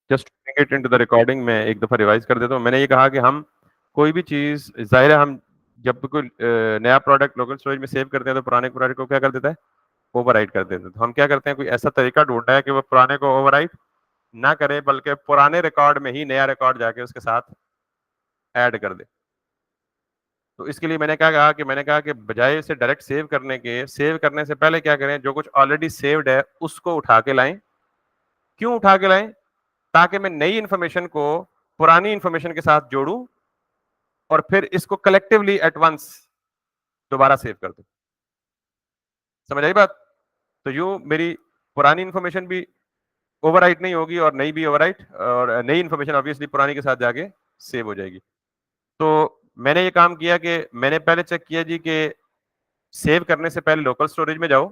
Just it into the recording में एक दफा रिवाइज कर देता हूँ। मैंने ये कहा कि हम कोई भी चीज, जाहिर है हम जब भी कोई नया प्रोडक्ट लोकल स्टोरेज में सेव करते हैं तो पुराने प्रोडक्ट को क्या कर देता है, ओवरराइट कर देते हैं। तो हम क्या करते हैं, कोई ऐसा तरीका ढूंढना है कि वो पुराने को ओवरराइट ना करे, बल्कि पुराने रिकॉर्ड में ही नया रिकॉर्ड जाके उसके साथ ऐड कर दे। तो इसके लिए मैंने कहा कि बजाय इसे डायरेक्ट सेव करने के, सेव करने से पहले क्या करें, जो कुछ ऑलरेडी सेव्ड है उसको उठा के लाएं। क्यों उठा के लाएं? ताकि मैं नई इंफॉर्मेशन को पुरानी इंफॉर्मेशन के साथ जोड़ूं और फिर इसको कलेक्टिवली एट वंस दोबारा सेव कर दूं। समझ आई बात? तो यूं मेरी पुरानी इंफॉर्मेशन भी ओवरराइट नहीं होगी और नई भी ओवरराइट, और नई इंफॉर्मेशन ऑब्वियसली पुरानी के साथ जाके सेव हो जाएगी। तो मैंने ये काम किया कि मैंने पहले चेक किया जी कि सेव करने से पहले लोकल स्टोरेज में जाओ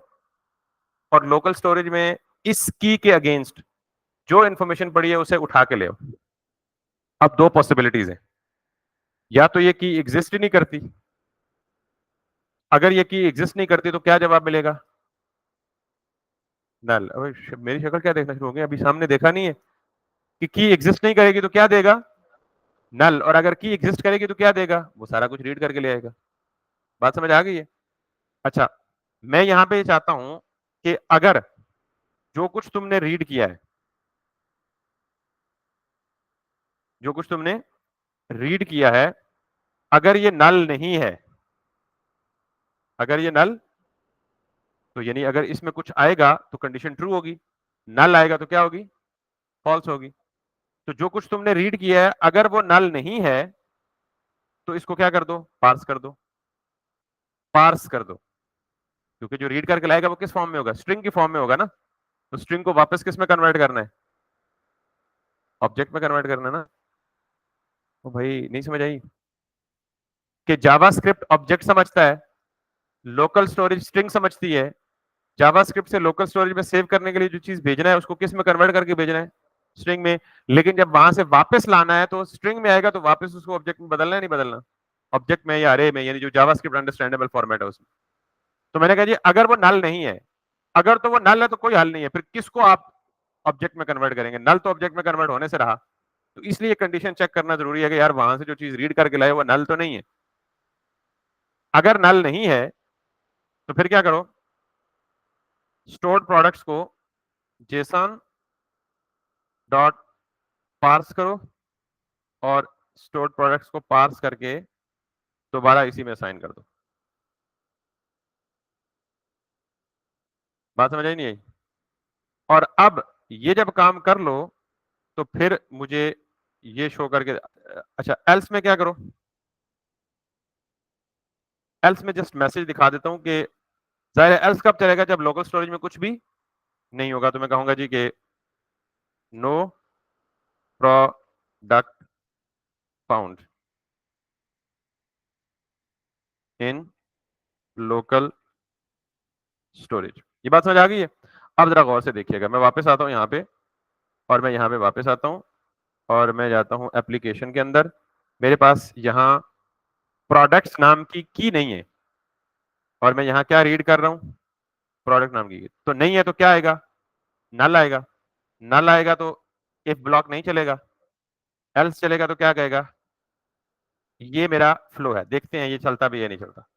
और लोकल स्टोरेज में इस की के अगेंस्ट जो इंफॉर्मेशन पड़ी है उसे उठा के ले आओ। अब दो पॉसिबिलिटीज हैं, या तो ये की एग्जिस्ट ही नहीं करती। अगर ये की एग्जिस्ट नहीं करती तो क्या जवाब मिलेगा? नल। मेरी शक्ल क्या देखना शुरू हो गई, अभी सामने देखा नहीं है कि की एग्जिस्ट नहीं करेगी तो क्या देगा? नल। और अगर की एग्जिस्ट करेगी तो क्या देगा? वो सारा कुछ रीड करके ले आएगा। बात समझ आ गई है? अच्छा, मैं यहां पे चाहता हूं कि अगर जो कुछ तुमने रीड किया है, जो कुछ तुमने रीड किया है, अगर ये नल नहीं है, अगर ये नल, तो यानी अगर इसमें कुछ आएगा तो कंडीशन ट्रू होगी, नल आएगा तो क्या होगी? फॉल्स होगी। तो जो कुछ तुमने रीड किया है अगर वो नल नहीं है तो इसको क्या कर दो? पार्स कर दो। पार्स कर दो, क्योंकि जो रीड करके लाएगा वो किस फॉर्म में होगा? स्ट्रिंग की फॉर्म में होगा ना। तो स्ट्रिंग को वापस किस में कन्वर्ट करना है? ऑब्जेक्ट में कन्वर्ट करना है ना। तो भाई नहीं समझ आई कि जावास्क्रिप्ट ऑब्जेक्ट समझता है, लोकल स्टोरेज स्ट्रिंग समझती है। जावास्क्रिप्ट से लोकल स्टोरेज में सेव करने के लिए जो चीज भेजना है उसको किस में कन्वर्ट करके भेजना है? स्ट्रिंग में। लेकिन जब वहां से वापस लाना है तो स्ट्रिंग में आएगा, तो वापस उसको ऑब्जेक्ट में बदलना है नहीं बदलना? ऑब्जेक्ट में या अरे में, यानी जो जावास्क्रिप्ट अंडरस्टैंडेबल फॉर्मेट है उसमें। तो मैंने कहा जी अगर वो नल नहीं है, अगर तो वो नल है तो कोई हल नहीं है, फिर किसको आप ऑब्जेक्ट में कन्वर्ट करेंगे? नल तो ऑब्जेक्ट में कन्वर्ट होने से रहा। तो इसलिए कंडीशन चेक करना जरूरी है कि यार वहां से जो चीज रीड करके लाए वो नल तो नहीं है। अगर नल नहीं है तो फिर क्या करो? स्टोर्ड प्रोडक्ट्स को जेसन डॉट पार्स करो और स्टोर्ड प्रोडक्ट्स को पार्स करके दोबारा इसी में असाइन कर दो। बात समझ आई नहीं आई? और अब ये जब काम कर लो तो फिर मुझे ये शो करके, अच्छा एल्स में क्या करो? एल्स में जस्ट मैसेज दिखा देता हूं कि जाहिर है एल्स कब चलेगा? जब लोकल स्टोरेज में कुछ भी नहीं होगा। तो मैं कहूंगा जी कि no product found in local storage. ये बात समझ आ गई है? अब जरा गौर से देखिएगा, मैं वापस आता हूं यहाँ पे, और मैं यहाँ पे वापस आता हूं और मैं जाता हूं एप्लीकेशन के अंदर। मेरे पास यहाँ प्रोडक्ट्स नाम की नहीं है, और मैं यहाँ क्या रीड कर रहा हूँ? प्रोडक्ट नाम की। तो नहीं है तो क्या आएगा? नल आएगा। नल आएगा तो इफ ब्लॉक नहीं चलेगा, एल्स चलेगा तो क्या कहेगा? ये मेरा फ्लो है, देखते हैं ये चलता भी या नहीं चलता।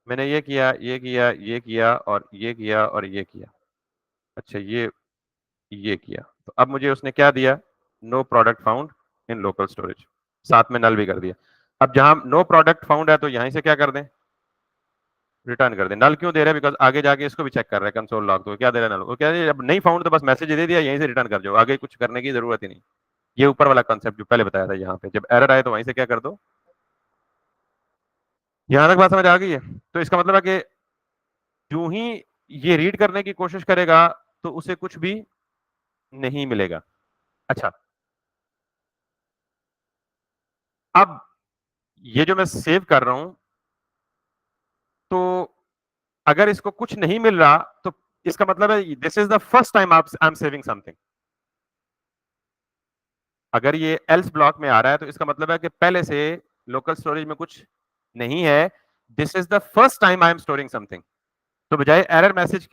मैंने ये किया, ये किया, ये किया और ये किया और ये किया। अच्छा ये किया, तो अब मुझे उसने क्या दिया? No product found in local storage, साथ में नल भी कर दिया। अब जहां नो प्रोडक्ट फाउंड है तो यहीं से क्या कर दें? रिटर्न कर दें। नल क्यों दे रहा है? बिकॉज आगे जाके इसको भी चेक कर रहा है कंसोल लॉग। तो क्या दे रहा है नल? वो क्या है, अब नहीं फाउंड तो बस मैसेज दे दिया, यहीं से रिटर्न कर जाओ, आगे कुछ करने की जरूरत ही नहीं। ये ऊपर वाला कॉन्सेप्ट जो पहले बताया था, यहाँ पे जब एरर आए तो वहीं से क्या कर दो। यहां तक बात समझ आ गई है? तो इसका मतलब है कि जो ही ये रीड करने की कोशिश करेगा तो उसे कुछ भी नहीं मिलेगा। अच्छा, अब ये जो मैं सेव कर रहा हूं, तो अगर इसको कुछ नहीं मिल रहा तो इसका मतलब है this is the first time I am saving something. अगर ये एल्स ब्लॉक में आ रहा है तो इसका मतलब है कि पहले से लोकल स्टोरेज में कुछ नहीं है। This is the first time I am storing something. तो बजाय एरर मैसेज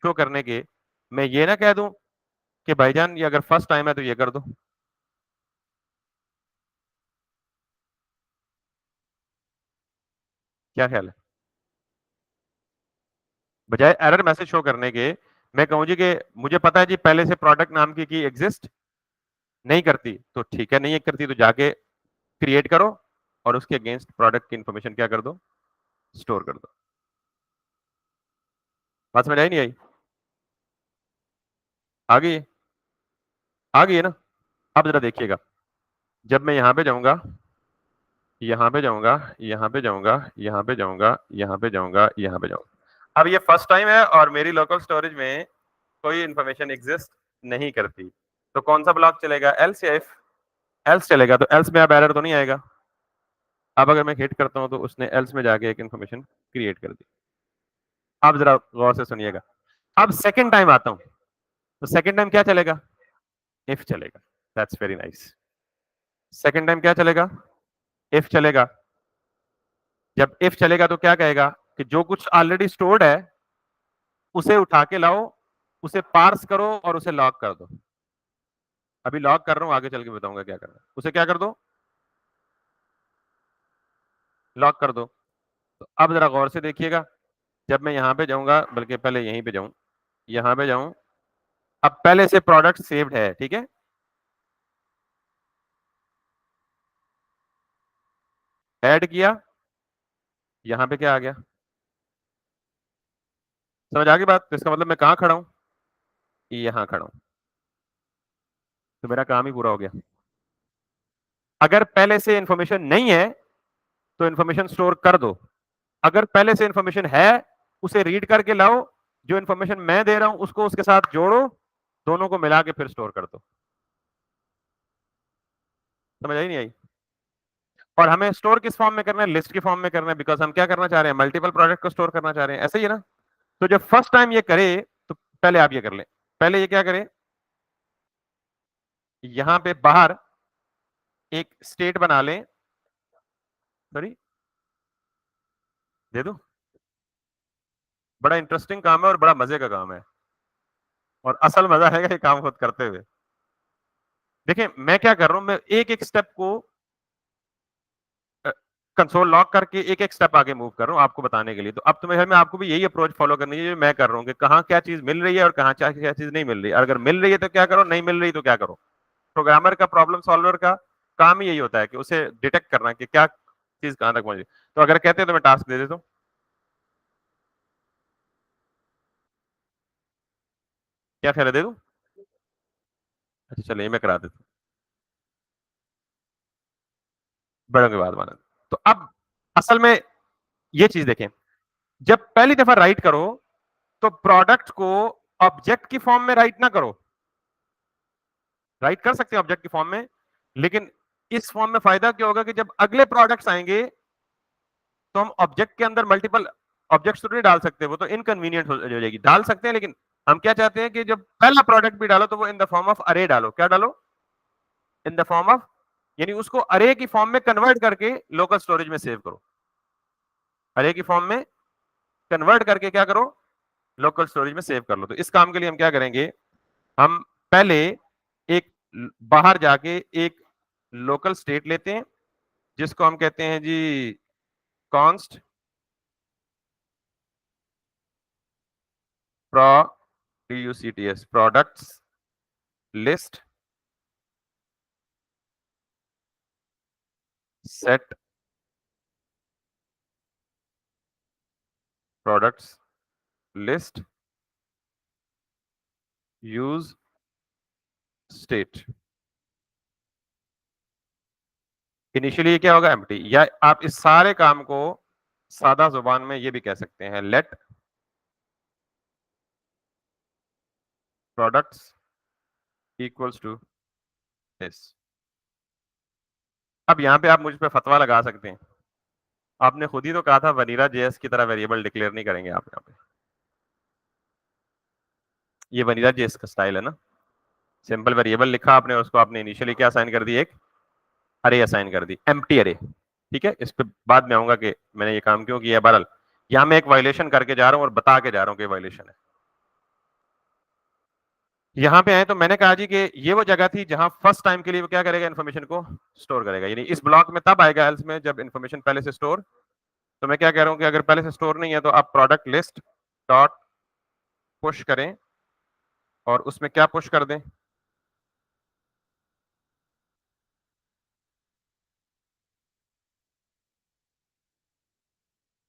शो करने के, मैं ये ना कह दूं कि भाईजान ये अगर फर्स्ट टाइम है तो ये कर दो। क्या ख्याल है? बजाय एरर मैसेज शो करने के मैं कहूँ जी कि मुझे पता है जी पहले से प्रोडक्ट नाम की एग्जिस्ट नहीं करती, तो ठीक है, नहीं करती तो जाके क्रिएट करो और उसके अगेंस्ट प्रोडक्ट की इंफॉर्मेशन क्या कर दो, स्टोर कर दो। बात समझ आई नहीं आई? आ गई है? आ गई है ना? अब जरा देखिएगा, जब मैं यहां पे जाऊंगा, यहां पे जाऊंगा, यहां पे जाऊंगा, यहां पे जाऊंगा, यहां पे जाऊंगा, यहां पे जाऊंगा, अब ये फर्स्ट टाइम है और मेरी लोकल स्टोरेज में कोई इंफॉर्मेशन एग्जिस्ट नहीं करती, तो कौन सा ब्लॉक चलेगा, एल्स या इफ? एल्स चलेगा, तो एल्स में अब एरर तो नहीं आएगा। अब अगर मैं हिट करता हूं तो उसने एल्स में जाके एक इंफॉर्मेशन क्रिएट कर दी। अब जरा गौर से सुनिएगा, अब सेकंड टाइम आता हूं, तो सेकंड टाइम क्या चलेगा, इफ चलेगा। That's very nice. Second time क्या चलेगा, इफ चलेगा। जब इफ चलेगा तो क्या कहेगा कि जो कुछ ऑलरेडी स्टोर्ड है उसे उठा के लाओ, उसे पार्स करो और उसे लॉक कर दो। अभी लॉक कर रहा हूं, आगे चल के बताऊंगा क्या करना है। उसे क्या कर दो, लॉक कर दो। तो अब जरा गौर से देखिएगा, जब मैं यहां पे जाऊंगा, बल्कि पहले यहीं पे जाऊं, यहां पे जाऊं, अब पहले से प्रोडक्ट सेव्ड है, ठीक है, ऐड किया, यहां पे क्या आ गया, समझ आ गई बात? तो इसका मतलब मैं कहां खड़ा हूं, यहां खड़ा हूं, तो मेरा काम ही पूरा हो गया। अगर पहले से इंफॉर्मेशन नहीं है तो इंफॉर्मेशन स्टोर कर दो, अगर पहले से इंफॉर्मेशन है उसे रीड करके लाओ, जो इंफॉर्मेशन मैं दे रहा हूं उसको उसके साथ जोड़ो, दोनों को मिला के फिर स्टोर कर दो। समझ आई नहीं आई? और हमें स्टोर किस फॉर्म में करना है, लिस्ट के फॉर्म में करना है, बिकॉज हम क्या करना चाह रहे हैं, मल्टीपल प्रोडक्ट को स्टोर करना चाह रहे हैं, ऐसे ही है ना? तो जब फर्स्ट टाइम ये करे तो पहले आप ये कर लें, पहले ये क्या करें, यहां पे बाहर एक स्टेट बना लें, सॉरी दे दो, बड़ा इंटरेस्टिंग काम है और बड़ा मजे का काम है, और असल मजा है ये काम खुद करते हुए। देखिए मैं क्या कर रहा हूं, मैं एक एक स्टेप को कंसोल लॉक करके एक एक स्टेप आगे मूव कर रहा हूं आपको बताने के लिए। तो अब तो मैं आपको भी यही अप्रोच फॉलो करनी है जो मैं कर रहा हूं, कि कहां क्या चीज मिल रही है और कहां क्या चीज नहीं मिल रही है। अगर मिल रही है तो क्या करो, नहीं मिल रही तो क्या करो। प्रोग्रामर का, प्रॉब्लम सॉल्वर का काम ही यही होता है कि उसे डिटेक्ट करना कि क्या चीज कहां तक पहुंची। तो अगर कहते हैं तो मैं टास्क दे देता हूं, क्या ख्याल है, दे दूं? अच्छा चलिए मैं करा देता हूं, बड़ों की बात माना। तो अब असल में ये चीज देखें, जब पहली दफा राइट करो तो प्रोडक्ट को ऑब्जेक्ट की फॉर्म में राइट ना करो, राइट कर सकते हैं ऑब्जेक्ट की फॉर्म में, लेकिन इस फॉर्म में फायदा क्या होगा कि जब अगले प्रोडक्ट्स आएंगे तो हम ऑब्जेक्ट के अंदर मल्टीपल ऑब्जेक्ट्स तो नहीं डाल सकते, वो तो इनकन्वीनियंट हो जाएगी। डाल सकते हैं लेकिन हम क्या चाहते हैं कि जब पहला प्रोडक्ट भी डालो तो वो इन द फॉर्म ऑफ अरे डालो। क्या डालो, इन द फॉर्म ऑफ, यानी उसको अरे की फॉर्म में कन्वर्ट करके लोकल स्टोरेज में सेव करो, अरे की फॉर्म में कन्वर्ट करके क्या करो, लोकल स्टोरेज में सेव कर लो। तो इस काम के लिए हम क्या करेंगे, हम पहले एक बाहर जाके एक लोकल स्टेट लेते हैं जिसको हम कहते हैं जी const PRODUCTS, products list set products list use state. Initially क्या होगा, एम्प्टी, या आप इस सारे काम को सादा जुबान में ये भी कह सकते हैं, let products equals to this. अब यहां पे आप मुझ पे फतवा लगा सकते हैं, आपने खुद ही तो कहा था वनीला जेएस की तरह वेरिएबल डिक्लेयर नहीं करेंगे आप यहाँ पे, ये वनीला जेएस का स्टाइल है ना, सिंपल वेरिएबल लिखा आपने, उसको आपने इनिशियली क्या असाइन कर दी, एक अरे असाइन कर दी, एम्प्टी अरे। ठीक है, इस पे बाद में आऊंगा कि मैंने ये काम क्यों किया। बहरहाल यहां मैं एक वायलेशन करके जा रहा हूं और बता के जा रहा हूं कि वायलेशन है। यहां पे आए तो मैंने कहा जी कि ये वो जगह थी जहां फर्स्ट टाइम के लिए वो क्या करेगा, इन्फॉर्मेशन को स्टोर करेगा, यानी इस ब्लॉक में तब आएगा एल्स में जब इन्फॉर्मेशन पहले से स्टोर। तो मैं क्या कह रहा हूं कि अगर पहले से स्टोर नहीं है तो आप प्रोडक्ट लिस्ट डॉट पुश करें और उसमें क्या पुश कर दें,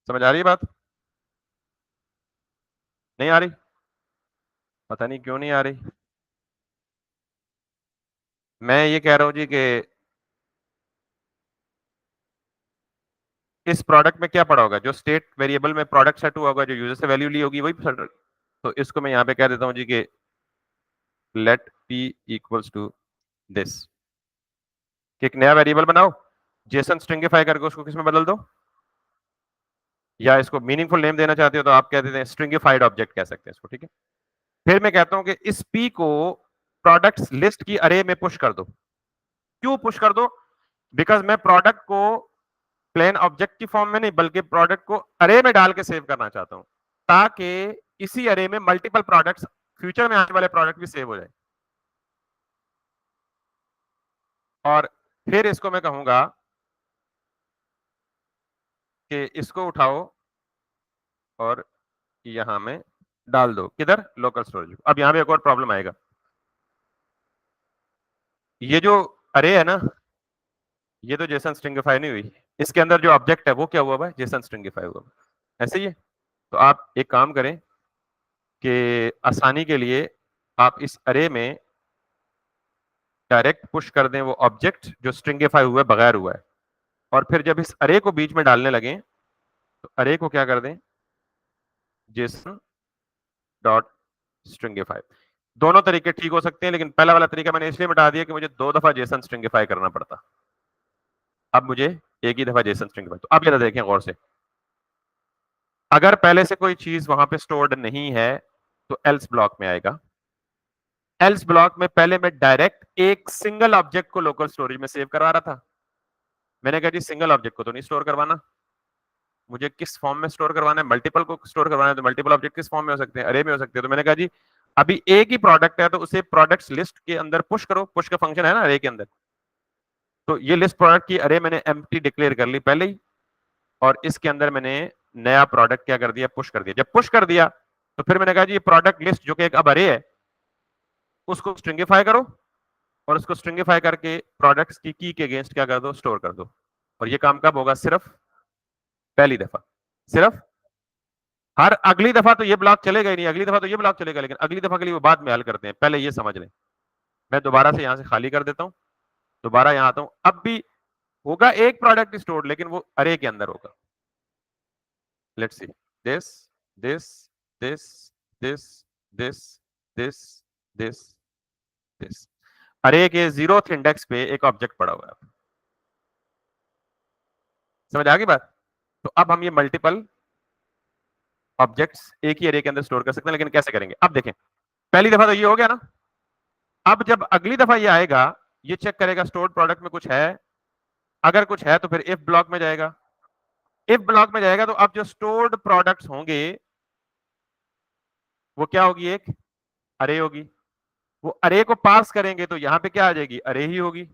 समझ आ रही है बात? नहीं आ रही? पता नहीं क्यों नहीं आ रही। मैं ये कह रहा हूं जी कि इस प्रोडक्ट में क्या पड़ा होगा, जो स्टेट वेरिएबल में प्रोडक्ट सेट हुआ होगा, जो यूजर से वैल्यू ली होगी वही सेट। तो इसको मैं यहां पे कह देता हूं जी कि let p equals to this, कि एक नया वेरिएबल बनाओ, जेसन स्ट्रिंगिफाई करके उसको किस में बदल दो, या इसको मीनिंगफुल नेम देना चाहते हो तो आप कह देते हैं स्ट्रिंगिफाइड ऑब्जेक्ट कह सकते हैं इसको, ठीक है। फिर मैं कहता हूं कि इस p को प्रोडक्ट्स लिस्ट की अरे में पुश कर दो। क्यों पुश कर दो? बिकॉज मैं प्रोडक्ट को प्लेन ऑब्जेक्ट की फॉर्म में नहीं बल्कि प्रोडक्ट को अरे में डाल के सेव करना चाहता हूं, ताकि इसी अरे में मल्टीपल प्रोडक्ट्स, फ्यूचर में आने वाले प्रोडक्ट भी सेव हो जाए। और फिर इसको मैं कहूंगा कि इसको उठाओ और यहां में डाल दो, किधर, लोकल स्टोरेज। अब यहां पे एक और प्रॉब्लम आएगा, ये जो अरे है ना, ये तो जेसन स्ट्रिंगिफाई नहीं हुई, इसके अंदर जो ऑब्जेक्ट है वो क्या हुआ है, जेसन स्ट्रिंगिफाई हुआ है। ऐसे ही है। तो आप एक काम करें कि आसानी के लिए आप इस अरे में डायरेक्ट पुश कर दें वो ऑब्जेक्ट जो स्ट्रिंगिफाई हुआ है, बगैर हुआ है। और फिर जब इस अरे को बीच में डालने लगे तो अरे को क्या कर दें, जेसन डॉट स्ट्रिंगिफाई। दोनों तरीके ठीक हो सकते हैं, लेकिन पहला वाला तरीका मैंने इसलिए बता दिया कि मुझे 2 दफा जेसन स्ट्रिंगिफाई करना पड़ता, अब मुझे एक ही दफा जेसन स्ट्रिंगिफाई। तो अब ये देखें गौर से, अगर पहले से कोई चीज वहां पे स्टोर्ड नहीं है तो एल्स ब्लॉक में आएगा। एल्स ब्लॉक में पहले मैं डायरेक्ट एक सिंगल ऑब्जेक्ट को लोकल स्टोरेज में सेव करवा रहा था। मैंने कहा जी सिंगल ऑब्जेक्ट को तो नहीं स्टोर करवाना, मुझे किस फॉर्म में स्टोर करवाना है, मल्टीपल को स्टोर करवाना है। तो मल्टीपल ऑब्जेक्ट किस फॉर्म में हो सकते हैं, अरे में हो सकते हैं। तो मैंने कहा जी अभी एक ही प्रोडक्ट है तो उसे प्रोडक्ट्स लिस्ट के अंदर पुश करो, पुश का फंक्शन है ना अरे के अंदर। तो ये लिस्ट प्रोडक्ट की अरे मैंने एम्प्टी डिक्लेयर कर ली पहले ही, और इसके अंदर मैंने नया प्रोडक्ट क्या कर दिया, पुश कर दिया। जब पुश कर दिया तो फिर मैंने कहा जी ये प्रोडक्ट लिस्ट जो कि एक अब अरे है उसको स्ट्रिंगिफाई करो, और उसको स्ट्रिंगिफाई करके प्रोडक्ट्स की के अगेंस्ट क्या कर दो, स्टोर कर दो। और ये काम कब होगा, सिर्फ पहली दफा, सिर्फ। हर अगली दफा तो ये ब्लॉक चलेगा ही नहीं, अगली दफा तो ये ब्लॉक चलेगा, लेकिन अगली दफा के लिए वो बाद में हल करते हैं, पहले ये समझ लें। मैं दोबारा से यहां से खाली कर देता हूं, दोबारा यहां आता हूं। अब भी होगा एक प्रोडक्ट स्टोर, लेकिन वो अरे के अंदर होगा। Let's see, this this this this this this this this. अरे के 0th इंडेक्स पे एक ऑब्जेक्ट पड़ा हुआ है, समझ आ गई बात? तो अब हम ये मल्टीपल ऑब्जेक्ट्स एक ही एरे के अंदर स्टोर कर सकते हैं, लेकिन कैसे करेंगे अब देखें। पहली दफा तो ये हो गया ना, अब जब अगली दफा ये आएगा, ये चेक करेगा स्टोर्ड प्रोडक्ट में कुछ है, अगर कुछ है तो फिर इफ ब्लॉक में जाएगा। इफ ब्लॉक में जाएगा तो अब जो स्टोर्ड प्रोडक्ट्स होंगे वो क्या होगी, एक अरे होगी। वो अरे को पास करेंगे तो यहां पे क्या आ जाएगी, अरे ही होगी।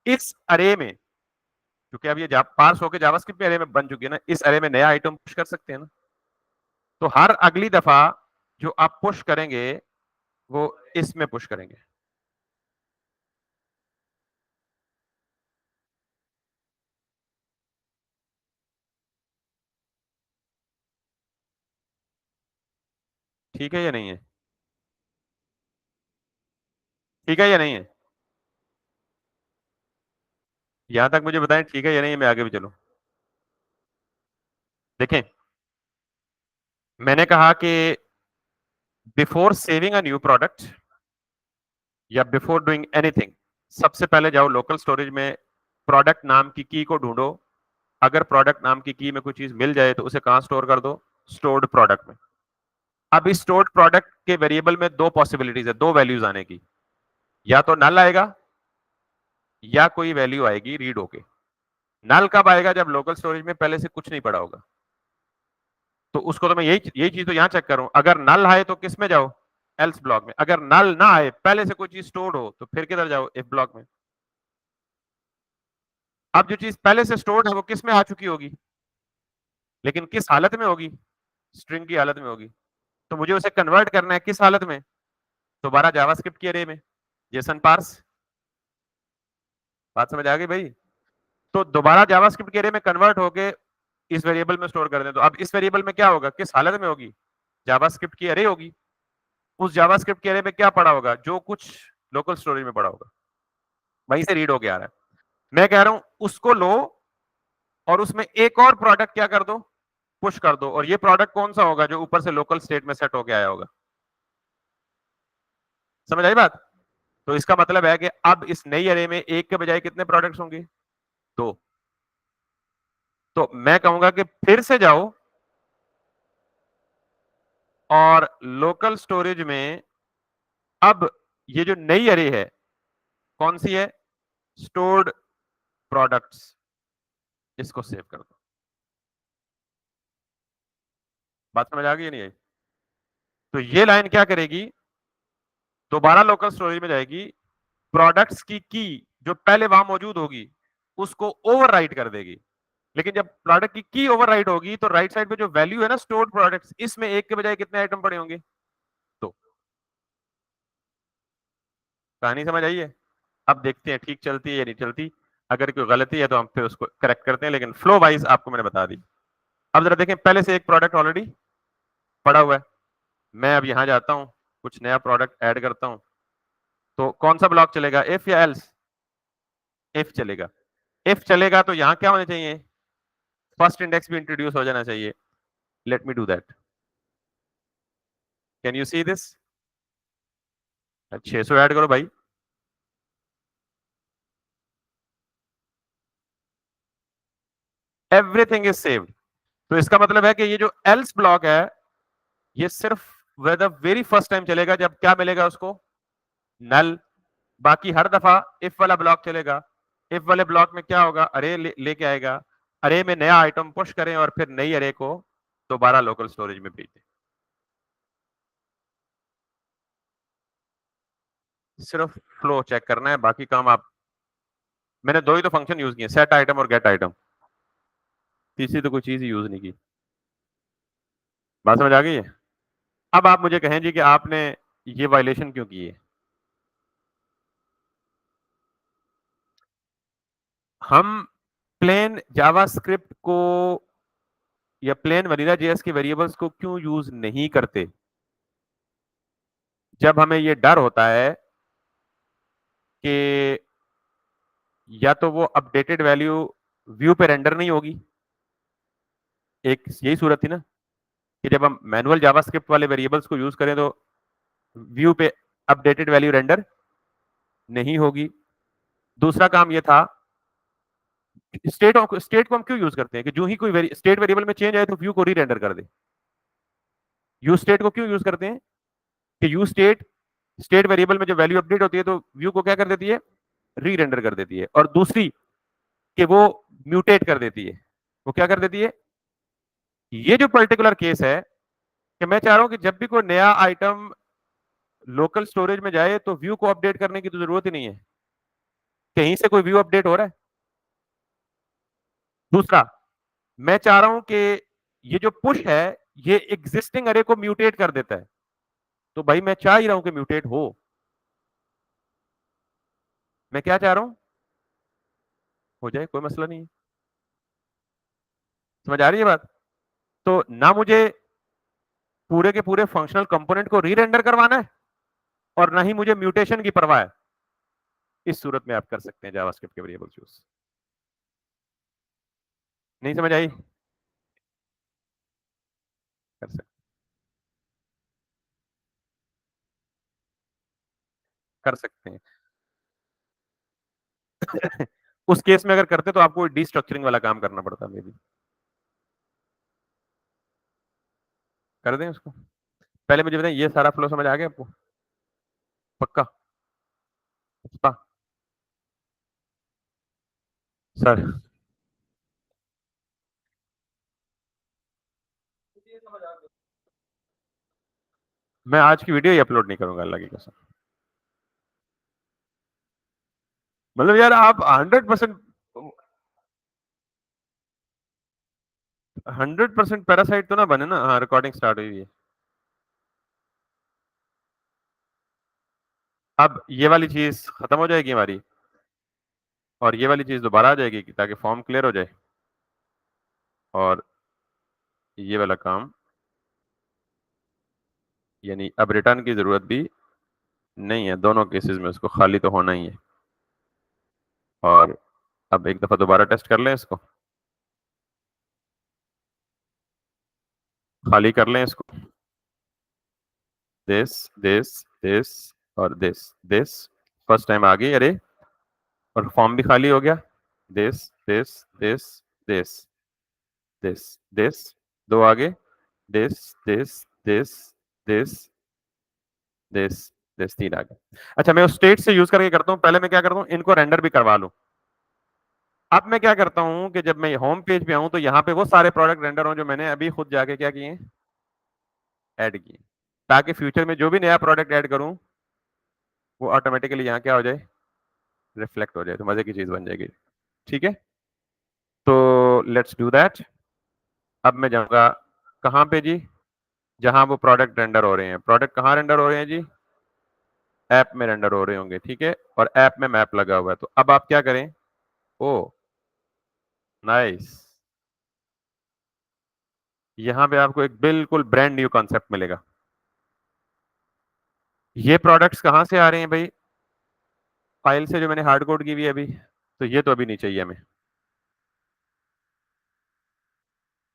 इस अरे में, क्योंकि अब ये पास होकर जावास्क्रिप्ट अरे में बन चुकी है ना, इस अरे में नया आइटम पुश कर सकते हैं ना। तो हर अगली दफा जो आप पुश करेंगे वो इसमें पुश करेंगे। ठीक है या नहीं है? ठीक है या नहीं है? यहां तक मुझे बताएं ठीक है या नहीं है, मैं आगे भी चलूं। देखें, मैंने कहा कि before saving a new product या बिफोर डूइंग एनीथिंग, सबसे पहले जाओ लोकल स्टोरेज में, प्रोडक्ट नाम की की को ढूंढो। अगर प्रोडक्ट नाम की की में कोई चीज मिल जाए तो उसे कहां स्टोर कर दो, स्टोर्ड प्रोडक्ट में। अब इस स्टोर्ड प्रोडक्ट के वेरिएबल में दो पॉसिबिलिटीज है, दो वैल्यूज आने की, या तो नल आएगा या कोई वैल्यू आएगी रीड होके। नल कब आएगा, जब लोकल स्टोरेज में पहले से कुछ नहीं पड़ा होगा। तो उसको तो मैं यही यही चीज तो यहां चेक कर रहा हूं, अगर नल है तो किस में जाओ, एल्स ब्लॉक में। अगर नल ना आए, पहले से कोई चीज स्टोर्ड हो, तो फिर किधर जाओ, इफ ब्लॉक में। अब जो चीज पहले से स्टोर्ड है वो किस में आ चुकी होगी, लेकिन किस हालत में होगी, स्ट्रिंग की हालत में होगी। तो मुझे उसे कन्वर्ट करना है किस हालत में, दोबारा जावास्क्रिप्ट की अरे में, जेसन पार्स। बात समझ आ गई भाई। तो दोबारा जावास्क्रिप्ट के अरे में कन्वर्ट होके इस वेरिएबल में स्टोर कर दें। तो अब इस वेरिएबल में क्या होगा, किस हालत में होगी, जावास्क्रिप्ट की अरे होगी। उस जावास्क्रिप्ट के अरे में क्या पड़ा होगा, जो कुछ लोकल स्टोरेज में पड़ा होगा, वहीं से रीड होके आ रहा है। मैं कह रहा हूं उसको लो और उसमें एक और प्रोडक्ट क्या कर दो, पुश कर दो। और ये प्रोडक्ट कौन सा होगा, जो ऊपर से लोकल स्टेट में सेट होके आया होगा। समझ आई बात। तो इसका मतलब है कि अब इस नई अरे में एक के बजाय कितने प्रोडक्ट्स होंगे, दो। तो मैं कहूंगा कि फिर से जाओ और लोकल स्टोरेज में अब ये जो नई अरे है कौन सी है, स्टोर्ड प्रोडक्ट्स, इसको सेव कर दो। बात समझ आ गई या नहीं आई। तो ये लाइन क्या करेगी, दोबारा लोकल स्टोरेज में जाएगी, प्रोडक्ट्स की जो पहले वहां मौजूद होगी उसको ओवरराइट कर देगी। लेकिन जब प्रोडक्ट की ओवरराइट होगी तो राइट साइड पे जो वैल्यू है ना स्टोर्ड प्रोडक्ट्स, इसमें एक के बजाय कितने आइटम पड़े होंगे, तो कहानी समझ आई है। अब देखते हैं ठीक चलती है या नहीं चलती। अगर कोई गलती है तो हम फिर उसको करेक्ट करते हैं, लेकिन फ्लो वाइज आपको मैंने बता दी। अब जरा देखें, पहले से एक प्रोडक्ट ऑलरेडी पड़ा हुआ है, मैं अब यहां जाता हूं, कुछ नया प्रोडक्ट ऐड करता हूं। तो कौन सा ब्लॉक चलेगा, इफ या एल्स, इफ चलेगा। इफ चलेगा तो यहां क्या होना चाहिए, फर्स्ट इंडेक्स भी इंट्रोड्यूस हो जाना चाहिए। Let me do that. Can you see this. 600 add करो भाई। Everything is saved. तो इसका मतलब है कि ये जो एल्स ब्लॉक है ये सिर्फ द वेरी फर्स्ट टाइम चलेगा जब क्या मिलेगा उसको, नल। बाकी हर दफा इफ वाला ब्लॉक चलेगा। इफ वाले ब्लॉक में क्या होगा, अरे लेके आएगा, अरे में नया आइटम पुश करें और फिर नई अरे को दोबारा लोकल स्टोरेज में भेज दें। सिर्फ फ्लो चेक करना है, बाकी काम आप, मैंने दो ही तो फंक्शन यूज किए, सेट आइटम और गेट आइटम, तीसरी तो कोई चीज ही यूज नहीं की। बात समझ आ गई है। अब आप मुझे कहें जी कि आपने ये वायलेशन क्यों की है। हम प्लेन जावास्क्रिप्ट को या प्लेन वनीला जेएस के वेरिएबल्स को क्यों यूज नहीं करते, जब हमें ये डर होता है कि या तो वो अपडेटेड वैल्यू व्यू पे रेंडर नहीं होगी। एक यही सूरत थी ना कि जब हम मैनुअल जावास्क्रिप्ट वाले वेरिएबल्स को यूज करें तो व्यू पे अपडेटेड वैल्यू रेंडर नहीं होगी। दूसरा काम ये था, स्टेट को हम क्यों यूज करते हैं कि जो ही कोई स्टेट वेरिएबल में चेंज आए तो व्यू को री रेंडर कर दे। यू स्टेट को क्यों यूज करते हैं कि यू स्टेट, स्टेट वेरिएबल में जो वैल्यू अपडेट होती है तो व्यू को क्या कर देती है, री रेंडर कर देती है। और दूसरी कि वो म्यूटेट कर देती है, वो क्या कर देती है। ये जो पर्टिकुलर केस है कि मैं चाह रहा हूं कि जब भी कोई नया आइटम लोकल स्टोरेज में जाए तो व्यू को अपडेट करने की तो जरूरत ही नहीं है, कहीं से कोई व्यू अपडेट हो रहा है। दूसरा, मैं चाह रहा हूं कि ये जो पुश है ये एग्जिस्टिंग अरे को म्यूटेट कर देता है। तो भाई मैं चाह ही रहा हूं कि म्यूटेट हो। मैं क्या चाह रहा हूं, हो जाए, कोई मसला नहीं है। समझ आ रही है बात। तो ना मुझे पूरे के पूरे फंक्शनल कंपोनेंट को री रेंडर करवाना है और ना ही मुझे म्यूटेशन की परवाह है। इस सूरत में आप कर सकते हैं जावास्क्रिप्ट के वेरिएबल्स यूज। नहीं समझ आई, कर सकते, कर सकते हैं। उस केस में अगर करते तो आपको डीस्ट्रक्चरिंग वाला काम करना पड़ता, मे भी। कर दें उसको। पहले मुझे बताएं, ये सारा फ्लो समझ आ गया आपको, पक्का। पक्का सर। मैं आज की वीडियो ही अपलोड नहीं करूंगा, अल्लाह की कसम। मतलब यार आप 100%, 100% पैरासाइट तो ना बने ना। हाँ, रिकॉर्डिंग स्टार्ट हुई है। अब ये वाली चीज खत्म हो जाएगी हमारी, और ये वाली चीज दोबारा आ जाएगी ताकि फॉर्म क्लियर हो जाए, और ये वाला काम, यानी अब रिटर्न की जरूरत भी नहीं है। दोनों केसेस में उसको खाली तो होना ही है। और अब एक दफा दोबारा टेस्ट कर लें इसको, खाली कर लें इसको। दिस, दिस, दिस और दिस फर्स्ट टाइम आ गई, अरे, और फॉर्म भी खाली हो गया। This, this, this, this, this, दो आगे। This, this, this, this, this, this, तीन आगे। अच्छा, मैं उस स्टेट से यूज करके करता हूँ। पहले मैं क्या करता हूँ, इनको रेंडर भी करवा लूं। अब मैं क्या करता हूँ कि जब मैं होम पेज पे आऊं तो यहाँ पे वो सारे प्रोडक्ट रेंडर हो जो मैंने अभी खुद जाके क्या किए, ऐड किए, ताकि फ्यूचर में जो भी नया प्रोडक्ट ऐड करूं वो ऑटोमेटिकली यहाँ क्या हो जाए, रिफ्लेक्ट हो जाए, तो मजे की चीज बन जाएगी। ठीक है, तो लेट्स डू दैट। अब मैं जाऊंगा कहाँ पे जी, जहां वो प्रोडक्ट रेंडर हो रहे हैं। प्रोडक्ट कहाँ रेंडर हो रहे हैं जी, ऐप में रेंडर हो रहे होंगे, ठीक है, और ऐप में मैप लगा हुआ है। तो अब आप क्या करें, ओ नाइस, यहाँ पे आपको एक बिल्कुल ब्रांड न्यू कॉन्सेप्ट मिलेगा। ये प्रोडक्ट्स कहाँ से आ रहे हैं भाई, फाइल से जो मैंने हार्ड कोड की हुई है अभी, तो ये तो अभी नहीं चाहिए हमें।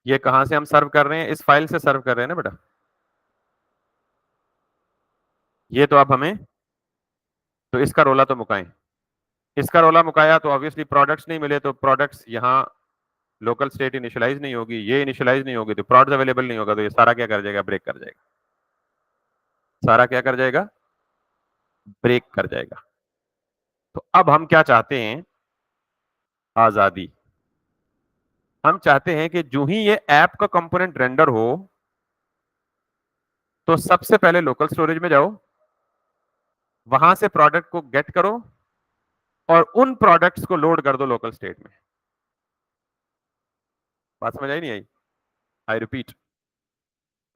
ये कहाँ से हम सर्व कर रहे हैं, इस फाइल से सर्व कर रहे हैं ना बेटा। ये तो अब हमें, तो इसका रोला तो मुकाएं। इसका रोला मुकाया तो ऑब्वियसली प्रोडक्ट्स नहीं मिले, तो प्रोडक्ट्स यहाँ लोकल स्टेट इनिशियलाइज नहीं होगी, ये इनिशियलाइज नहीं होगी, तो प्रोडक्ट्स अवेलेबल नहीं होगा, तो ये सारा क्या कर जाएगा, ब्रेक कर जाएगा। सारा क्या कर जाएगा, ब्रेक कर जाएगा। तो अब हम क्या चाहते हैं, आजादी। हम चाहते हैं कि जो ही ये ऐप का कंपोनेंट रेंडर हो, तो सबसे पहले लोकल स्टोरेज में जाओ, वहां से प्रोडक्ट को गेट करो, और उन प्रोडक्ट्स को लोड कर दो लोकल स्टेट में। बात समझ आई नहीं आई, आई रिपीट।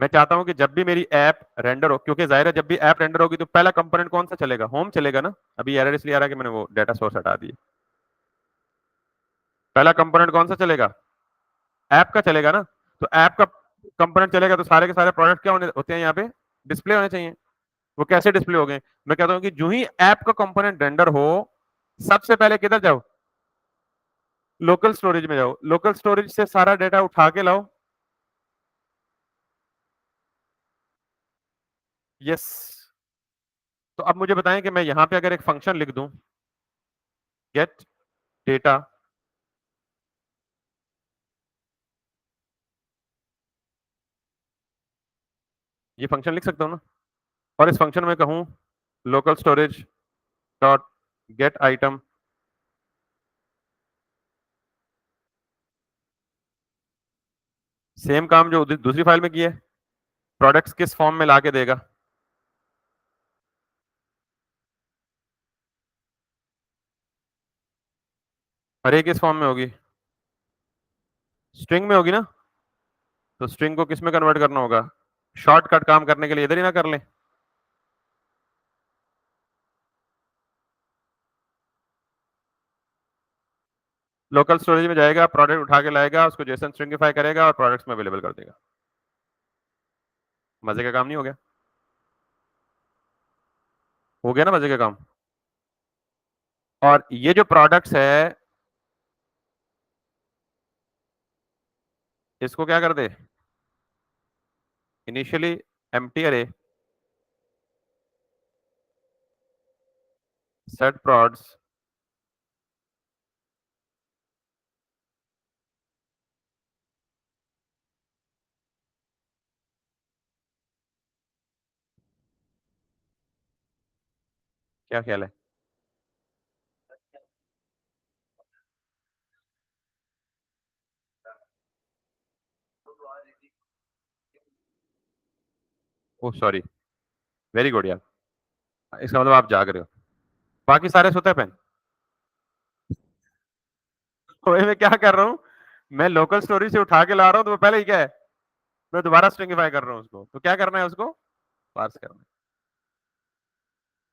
मैं चाहता हूं कि जब भी मेरी ऐप रेंडर हो, क्योंकि जाहिर है जब भी ऐप रेंडर होगी तो पहला कंपोनेंट कौन सा चलेगा, होम चलेगा ना। अभी एरर इसलिए आ रहा है कि मैंने वो डेटा सोर्स हटा दिया। पहला कंपोनेंट कौन सा चलेगा, ऐप का चलेगा ना। तो ऐप का कंपोनेंट चलेगा तो सारे के सारे प्रोडक्ट क्या होने होते हैं यहाँ पे, डिस्प्ले होने चाहिए। वो कैसे डिस्प्ले हो गए, मैं कहता हूं कि जो ही ऐप का कंपोनेंट रेंडर हो, सबसे पहले किधर जाओ, लोकल स्टोरेज में जाओ। लोकल स्टोरेज से सारा डेटा उठा के लाओ। यस। तो अब मुझे बताएं कि मैं यहां पे अगर एक फंक्शन लिख दूं, गेट डेटा, ये फंक्शन लिख सकता हूं ना, और इस फंक्शन में कहूं local storage dot gate item, same काम जो दूसरी फाइल में किया है, प्रोडक्ट्स किस फॉर्म में लाके देगा, अरे किस फॉर्म में होगी, स्ट्रिंग में होगी ना। तो स्ट्रिंग को किस में कन्वर्ट करना होगा, शॉर्टकट काम करने के लिए इधर ही ना कर लें। लोकल स्टोरेज में जाएगा, प्रोडक्ट उठा के लाएगा, उसको जेसन स्ट्रिंगिफाई करेगा और प्रोडक्ट्स में अवेलेबल कर देगा। मजे का काम नहीं हो गया, हो गया ना मजे का काम। और ये जो प्रोडक्ट्स है, इसको क्या कर दे, इनिशियली एम्प्टी अरे, सेट प्रोड्स, क्या ख्याल है। ओह सॉरी, वेरी गुड यार, इसका मतलब आप जाग रहे हो, बाकी सारे सोते हैं। तो मैं क्या कर रहा हूँ, मैं लोकल स्टोरेज से उठा के ला रहा हूँ, तो वो पहले ही क्या है, मैं दोबारा स्ट्रिंगिफाई कर रहा हूँ उसको, तो क्या करना है उसको, पार्स करना है।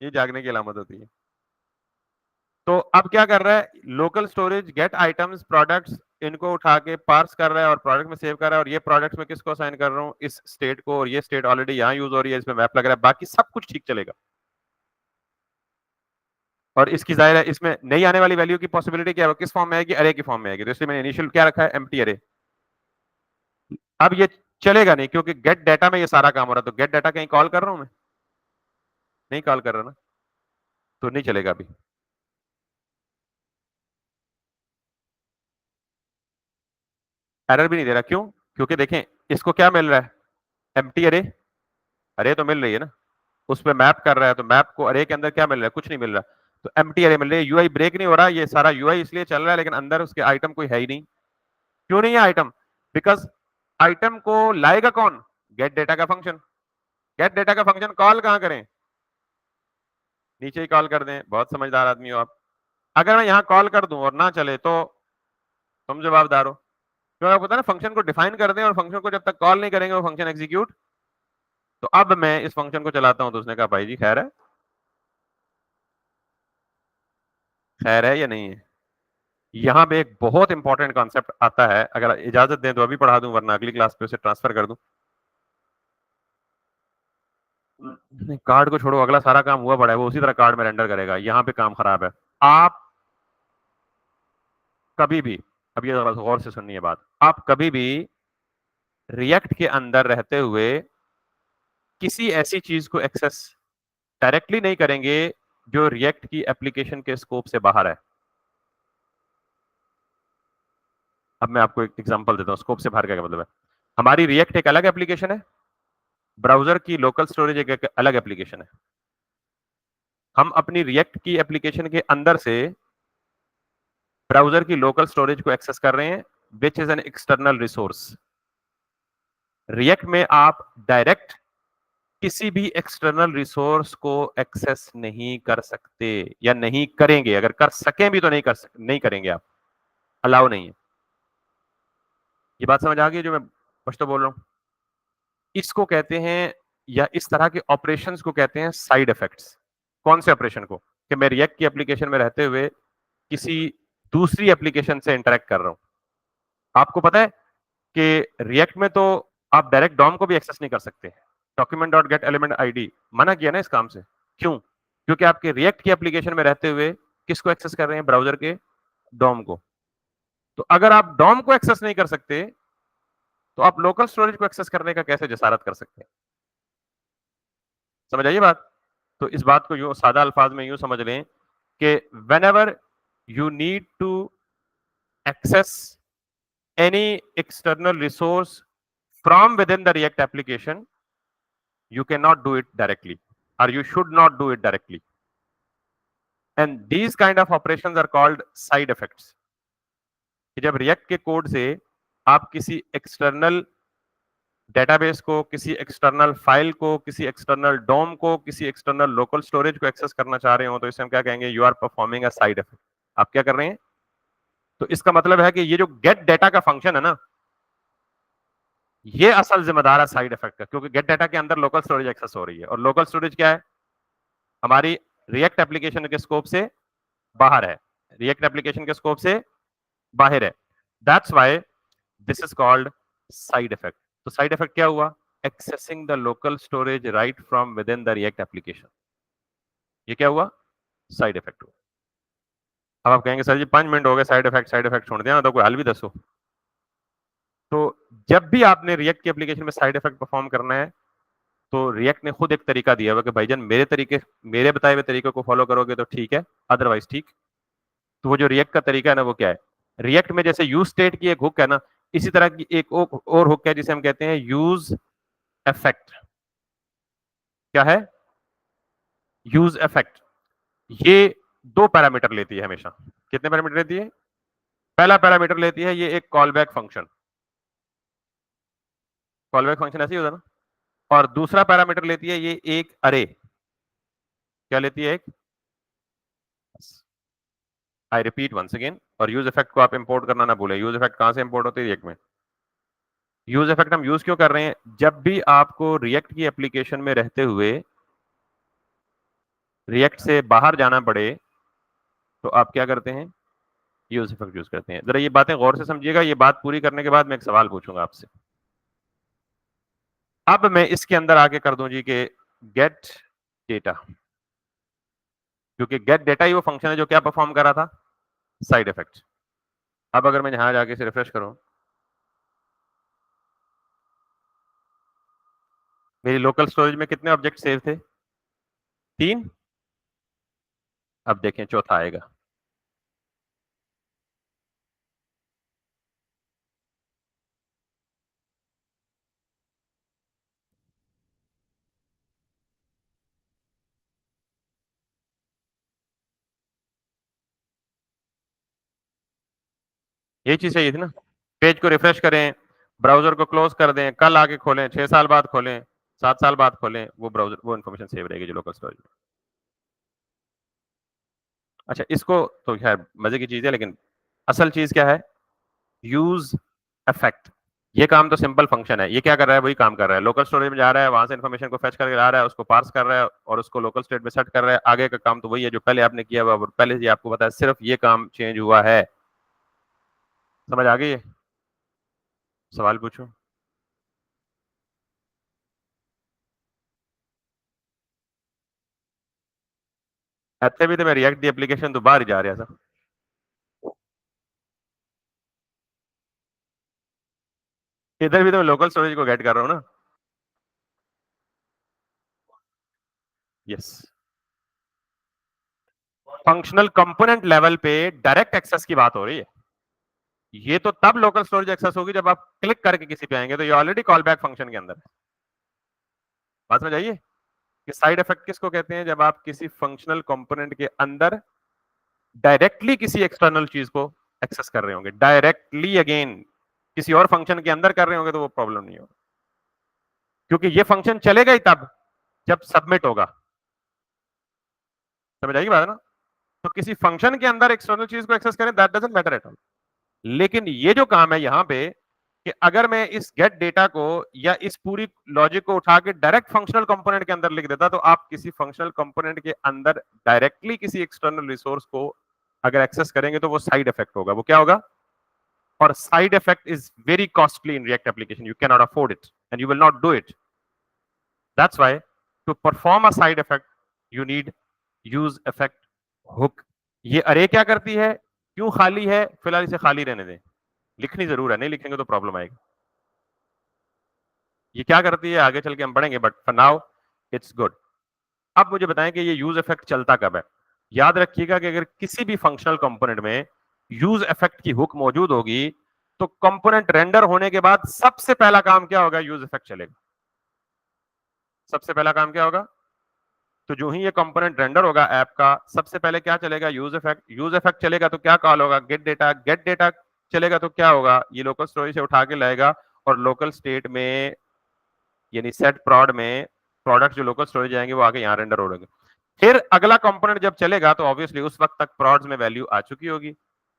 ये जागने की अलामत होती है। तो अब क्या कर रहा है, local storage get items products, इनको उठा के पार्स कर रहा है और प्रोडक्ट में सेव कर रहा है, और ये प्रोडक्ट्स में किसको असाइन कर रहा हूँ, इस स्टेट को, और ये स्टेट ऑलरेडी यहाँ यूज हो रही है, इसमें मैप लग रहा है, बाकी सब कुछ ठीक चलेगा। और इसकी जाहिर है इसमें नई आने वाली वैल्यू की पॉसिबिलिटी क्या है, किस फॉर्म में आएगी, अरे की फॉर्म में आएगी, तो इसलिए मैंने इनिशियल क्या रखा है, एम्प्टी अरे। अब ये चलेगा नहीं, क्योंकि गेट डाटा में ये सारा काम हो रहा है, तो गेट डाटा कहीं कॉल कर रहा हूं मैं, नहीं कॉल कर रहा ना, तो नहीं चलेगा अभी। एरर भी नहीं दे रहा, क्यों, क्योंकि देखें इसको क्या मिल रहा है, एम्प्टी अरे, अरे तो मिल रही है ना, उस पर मैप कर रहा है, तो मैप को अरे के अंदर क्या मिल रहा है, कुछ नहीं मिल रहा, तो एम्प्टी अरे मिल रही है, यूआई ब्रेक नहीं हो रहा, ये सारा यूआई इसलिए चल रहा है, लेकिन अंदर उसके आइटम कोई है ही नहीं। क्यों नहीं है आइटम, बिकॉज आइटम को लाएगा कौन, गेट डेटा का फंक्शन, गेट डेटा का फंक्शन कॉल कहां करें, नीचे ही कॉल कर दें, बहुत समझदार आदमी हो आप। अगर मैं यहां कॉल कर दूं और ना चले तो तुम जवाबदार हो, क्यों, आपको पता है ना, फंक्शन को डिफाइन कर दें और फंक्शन को जब तक कॉल नहीं करेंगे वो फंक्शन एग्जीक्यूट। तो अब मैं इस फंक्शन को चलाता हूं, तो उसने कहा भाई जी खैर है, खैर है या नहीं है। यहां पे एक बहुत इंपॉर्टेंट कॉन्सेप्ट आता है, अगर इजाजत दें तो अभी पढ़ा दूं, वरना अगली क्लास पे उसे ट्रांसफर कर दूं। नहीं, कार्ड को छोड़ो, अगला सारा काम हुआ पड़ा है, वो उसी तरह कार्ड में रेंडर करेगा, यहाँ पे काम खराब है। आप कभी भी, अब ये जरा गौर से सुनिए बात, आप कभी भी रिएक्ट के अंदर रहते हुए किसी ऐसी चीज को एक्सेस डायरेक्टली नहीं करेंगे जो रिएक्ट की एप्लीकेशन के स्कोप से बाहर है। अब मैं आपको एक एग्जांपल देता हूं, स्कोप से बाहर का क्या मतलब है। हमारी रिएक्ट एक अलग एप्लीकेशन है, ब्राउजर की लोकल स्टोरेज एक अलग एप्लीकेशन है। हम अपनी रिएक्ट की एप्लीकेशन के अंदर से ब्राउजर की लोकल स्टोरेज को एक्सेस कर रहे हैं, which is an external resource. React में आप डायरेक्ट किसी भी एक्सटर्नल रिसोर्स को एक्सेस नहीं कर सकते, या नहीं करेंगे, अगर कर सकें भी तो नहीं नहीं करेंगे आप, अलाउ नहीं है। ये बात समझ आ गई जो मैं पश्तो बोल रहा हूं, इसको कहते हैं, या इस तरह के ऑपरेशंस को कहते हैं साइड इफेक्ट्स। कौन से ऑपरेशन को, कि मैं रिएक्ट की एप्लीकेशन में रहते हुए किसी दूसरी एप्लीकेशन से इंटरेक्ट कर रहा हूं। आपको पता है कि रिएक्ट में तो आप डायरेक्ट डॉम को भी एक्सेस नहीं कर सकते, document dot gate element ID मना किया ना इस काम से। क्यों, क्योंकि आपके रिएक्ट की एप्लीकेशन में रहते हुए किसको एक्सेस कर रहे हैं, ब्राउजर के डॉम को। तो अगर आप डॉम को एक्सेस नहीं कर सकते, तो आप लोकल स्टोरेज को एक्सेस करने का कैसे जसारत कर सकते हैं। समझ आइए बात। तो इस बात को यूं सादा अल्फाज में यूं समझ लें कि whenever you need to access any external resource from within the React application, you cannot do it directly, or you should not do it directly. And these kind of operations are called side effects. कि जब React के code से आप किसी external database को, किसी external file को, किसी एक्सटर्नल डोम को, किसी एक्सटर्नल लोकल स्टोरेज को एक्सेस करना चाह रहे हो, तो इसे हम क्या कहेंगे, you are performing a side effect. आप क्या कर रहे हैं, तो इसका मतलब है कि ये जो गेट डेटा का फंक्शन है ना, ये असल जिम्मेदार है साइड इफेक्ट का, क्योंकि गेट डाटा के अंदर लोकल स्टोरेज एक्सेस हो रही है, और लोकल स्टोरेज क्या है, हमारी रिएक्ट एप्लीकेशन के स्कोप से बाहर है, रिएक्ट एप्लीकेशन के स्कोप से बाहर है। That's why this is called side effect. तो साइड इफेक्ट क्या हुआ, accessing the local storage right from with in the React application. ये क्या हुआ, साइड इफेक्ट हुआ। अब आप कहेंगे सर जी 5 मिनट हो गए, साइड इफेक्ट छोड़ दिया ना, तो कोई हल भी दसो। तो जब भी आपने रिएक्ट की एप्लीकेशन में साइड इफेक्ट परफॉर्म करना है, तो रिएक्ट ने खुद एक तरीका दिया हुआ कि भाईजान मेरे बताए हुए तरीके को फॉलो करोगे तो ठीक है, अदरवाइज ठीक। तो वो जो रिएक्ट का तरीका है ना, वो क्या है, रिएक्ट में जैसे यूज स्टेट की एक हुक है ना, इसी तरह की एक और हुक है जिसे हम कहते हैं यूज इफेक्ट। क्या है, यूज इफेक्ट। ये 2 पैरामीटर लेती है हमेशा। कितने पैरामीटर लेती है, पहला पैरामीटर लेती है ये एक call back function. Call back function ऐसे ही होता है ना, और दूसरा पैरामीटर लेती है ये एक अरे, क्या लेती है? एक, आई रिपीट वंस अगेन, और यूज इफेक्ट को आप इंपोर्ट करना ना भूलें। यूज इफेक्ट कहां से इंपोर्ट होती है? रिएक्ट में। यूज इफेक्ट हम यूज क्यों कर रहे हैं? जब भी आपको रिएक्ट की एप्लीकेशन में रहते हुए रिएक्ट से बाहर जाना पड़े तो आप क्या करते हैं? यूज इफेक्ट यूज करते हैं। जरा ये बातें गौर से समझिएगा। ये बात पूरी करने के बाद मैं एक सवाल पूछूंगा आपसे। अब मैं इसके अंदर आके कर दूं जी के गेट डेटा, क्योंकि गेट डेटा ही वो फंक्शन है जो क्या परफॉर्म कर रहा था? Side effect. अब अगर मैं यहां जाके इसे रिफ्रेश करूं, मेरी लोकल स्टोरेज में कितने ऑब्जेक्ट सेव थे? 3। अब देखें चौथा आएगा। ये चीज चाहिए थी ना। पेज को रिफ्रेश करें, ब्राउजर को क्लोज कर दें, कल आके खोलें, 6 साल बाद खोलें, 7 साल बाद खोलें, वो ब्राउजर वो इन्फॉर्मेशन सेव रहेगी जो लोकल स्टोरेज में। अच्छा, इसको तो खैर मजे की चीज है, लेकिन असल चीज क्या है? Use effect. ये काम तो सिंपल फंक्शन है। ये क्या कर रहा है? वही काम कर रहा है। लोकल स्टोरेज में जा रहा है, वहां से इन्फॉर्मेशन को फेच करके ला रहा है, उसको पार्स कर रहा है और उसको लोकल स्टेट में सेट कर रहा है। आगे का काम तो वही है जो पहले आपने किया हुआ, पहले से आपको पता है, सिर्फ ये काम चेंज हुआ है। समझ आ गई है? सवाल पूछो। ऐसे भी तो मैं रिएक्ट दी एप्लीकेशन तो बाहर ही जा रहा था। इधर भी तो मैं लोकल स्टोरेज को गेट कर रहा हूँ ना। यस। फंक्शनल कंपोनेंट लेवल पे डायरेक्ट एक्सेस की बात हो रही है। ये तो तब लोकल स्टोरेज एक्सेस होगी जब आप क्लिक करके किसी पे आएंगे, तो ये ऑलरेडी कॉल बैक फंक्शन के अंदर है। बात में जाइए कि साइड इफेक्ट किसको कहते हैं? जब आप किसी फंक्शनल कंपोनेंट के अंदर डायरेक्टली किसी एक्सटर्नल चीज को एक्सेस कर रहे होंगे, डायरेक्टली अगेन किसी और फंक्शन के अंदर कर रहे होंगे, तो वो प्रॉब्लम नहीं होगा, क्योंकि ये फंक्शन चलेगा ही तब जब सबमिट होगा। समझ आएगी बात ना? तो किसी फंक्शन के अंदर एक्सटर्नल चीज को एक्सेस करें, that doesn't matter at all. लेकिन ये जो काम है यहां पे, कि अगर मैं इस गेट डेटा को या इस पूरी लॉजिक को उठा के डायरेक्ट फंक्शनल कंपोनेंट के अंदर लिख देता, तो आप किसी फंक्शनल कंपोनेंट के अंदर डायरेक्टली किसी एक्सटर्नल रिसोर्स को अगर एक्सेस करेंगे, तो वो साइड इफेक्ट होगा। वो क्या होगा? और side effect is very costly in React application. You can not afford it and you will not do it. That's why to perform a side effect you need use effect hook. ये अरे क्या करती है? क्यों खाली है? फिलहाल इसे खाली रहने दें। लिखनी जरूर है, नहीं लिखेंगे तो प्रॉब्लम आएगी। ये क्या करती है आगे चल के हम पढ़ेंगे, but for now it's good. अब मुझे बताएं कि ये यूज इफेक्ट चलता कब है। याद रखिएगा कि अगर किसी भी फंक्शनल कंपोनेंट में यूज इफेक्ट की हुक मौजूद होगी, तो कंपोनेंट रेंडर होने के बाद सबसे पहला काम क्या होगा? यूज इफेक्ट चलेगा। सबसे पहला काम क्या होगा? तो जो ही ये कंपोनेंट रेंडर होगा ऐप का, सबसे पहले क्या चलेगा? Use effect. यूज इफेक्ट चलेगा तो क्या कॉल होगा? Gate data. गेट डेटा चलेगा तो क्या होगा? ये लोकल स्टोरेज से उठा के लाएगा और लोकल स्टेट में, यानी सेट प्रॉड में, प्रोडक्ट जो लोकल स्टोरेज जाएंगे वो आगे यहाँ रेंडर हो रहे। फिर अगला कंपोनेंट जब चलेगा तो ऑब्वियसली उस वक्त तक प्रॉड्स में वैल्यू आ चुकी होगी,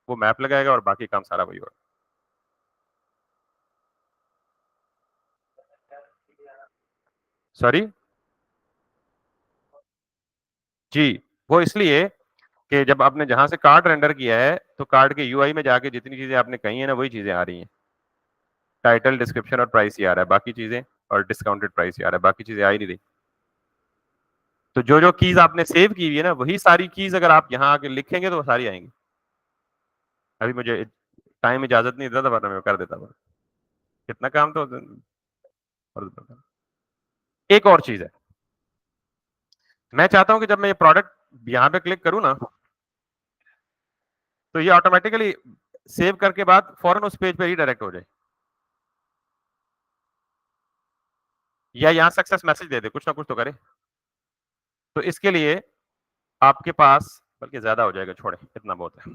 वो मैप लगाएगा और बाकी काम सारा वही होगा। सॉरी जी, वो इसलिए कि जब आपने जहां से कार्ड रेंडर किया है, तो कार्ड के यूआई में जाके जितनी चीजें आपने कही है ना, वही चीजें आ रही हैं। टाइटल, डिस्क्रिप्शन और प्राइस ही आ रहा है, बाकी चीजें, और डिस्काउंटेड प्राइस ही आ रहा है, बाकी चीजें आ ही नहीं रही। तो जो जो कीज आपने सेव की हुई है ना, वही सारी कीज अगर आप यहाँ आके लिखेंगे तो वो सारी आएंगी। अभी मुझे टाइम इजाजत नहीं देता था, वरना मैं कर देता था। कितना काम तो एक और चीज है, मैं चाहता हूं कि जब मैं ये प्रोडक्ट यहाँ पे क्लिक करूँ ना, तो ये ऑटोमेटिकली सेव करके बाद फौरन उस पेज पे रीडायरेक्ट हो जाए, या यहाँ सक्सेस मैसेज दे दे, कुछ ना कुछ तो करे। तो इसके लिए आपके पास, बल्कि ज्यादा हो जाएगा, छोड़े, इतना बहुत है।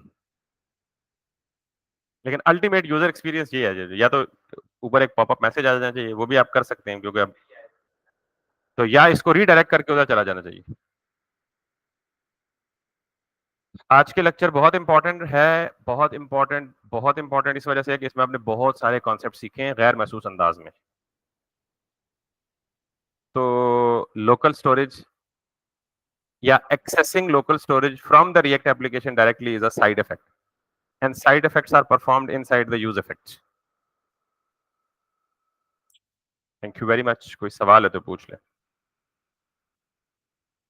लेकिन अल्टीमेट यूजर एक्सपीरियंस ये है, या तो ऊपर एक पॉपअप मैसेज आ जाना चाहिए, वो भी आप कर सकते हैं, क्योंकि अब तो या इसको रीडायरेक्ट करके उधर चला जाना चाहिए। आज के लेक्चर बहुत इंपॉर्टेंट है, बहुत इंपॉर्टेंट इस वजह से है कि इसमें आपने बहुत सारे कॉन्सेप्ट सीखे हैं गैर महसूस अंदाज में। तो लोकल स्टोरेज या accessing local storage from the React application directly is a side effect and side effects are performed inside the use effects. Thank you very much. कोई सवाल है तो पूछ ले।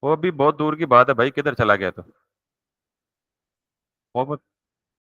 वो भी बहुत दूर की बात है भाई, किधर चला गया तो वो